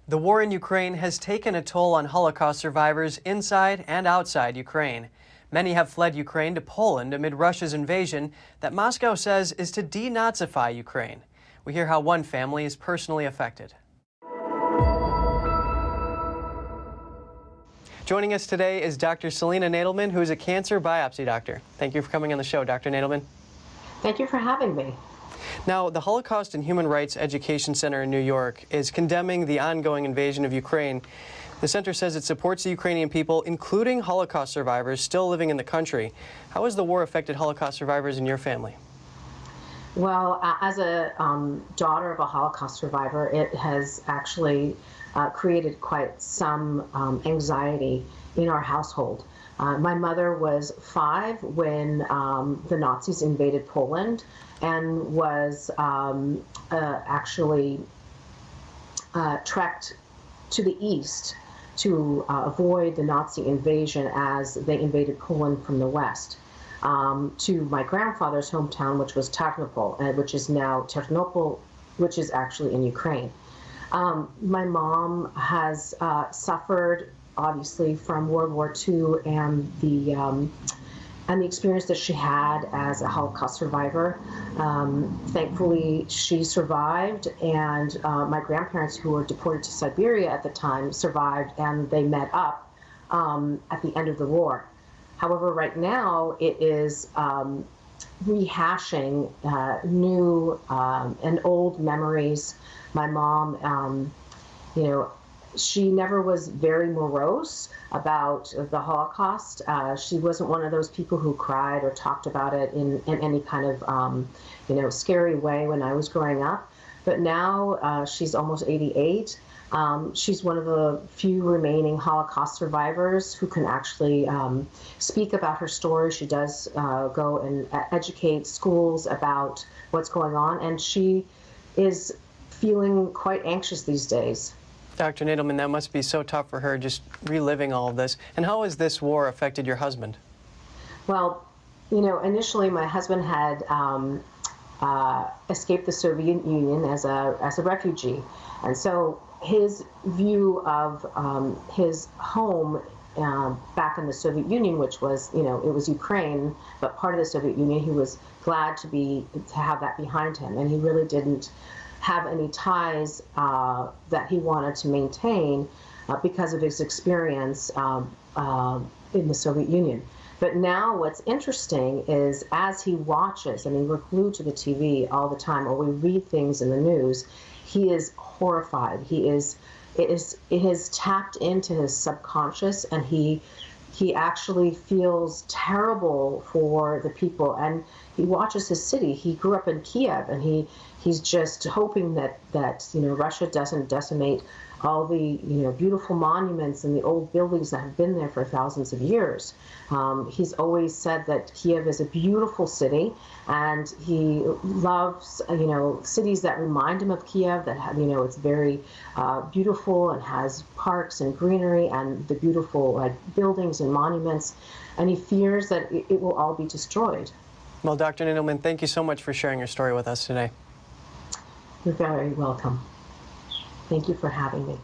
The war in Ukraine has taken a toll on Holocaust survivors inside and outside Ukraine. Many have fled Ukraine to Poland amid Russia's invasion that Moscow says is to denazify Ukraine. We hear how one family is personally affected. Joining us today is Dr. Celina Nadelman, who is a cancer biopsy doctor. Thank you for coming on the show, Dr. Nadelman. Thank you for having me. Now, the Holocaust and Human Rights Education Center in New York is condemning the ongoing invasion of Ukraine. The center says it supports the Ukrainian people, including Holocaust survivors still living in the country. How has the war affected Holocaust survivors in your family? Well, as a daughter of a Holocaust survivor, it has actually created quite some anxiety in our household. My mother was 5 when the Nazis invaded Poland and was actually trekked to the east to avoid the Nazi invasion as they invaded Poland from the west, to my grandfather's hometown, which was Tarnopol, which is now Ternopil, which is actually in Ukraine. My mom has suffered, obviously, from World War II and the experience that she had as a Holocaust survivor. Thankfully, she survived, and my grandparents, who were deported to Siberia at the time, survived, and they met up at the end of the war. However, right now, it is rehashing new and old memories. My mom, she never was very morose about the Holocaust. She wasn't one of those people who cried or talked about it in any kind of, scary way when I was growing up. But now she's almost 88. She's one of the few remaining Holocaust survivors who can actually speak about her story. She does go and educate schools about what's going on, and she is feeling quite anxious these days. Dr. Nadelman, that must be so tough for her, just reliving all of this. And how has this war affected your husband? Well, initially my husband had escaped the Soviet Union as a refugee. And so his view of his home back in the Soviet Union, which was, it was Ukraine, but part of the Soviet Union, he was glad to have that behind him. And he really didn't have any ties that he wanted to maintain because of his experience in the Soviet Union. But now what's interesting is as he watches, we're glued to the TV all the time, or we read things in the news, he is horrified. It has tapped into his subconscious, and he actually feels terrible for the people. And he watches his city. He grew up in Kiev, and he's just hoping that Russia doesn't decimate all the beautiful monuments and the old buildings that have been there for thousands of years. He's always said that Kiev is a beautiful city, and he loves cities that remind him of Kiev, that have, it's very beautiful and has parks and greenery and the beautiful buildings and monuments, and he fears that it will all be destroyed. Well, Dr. Nadelman, thank you so much for sharing your story with us today. You're very welcome. Thank you for having me.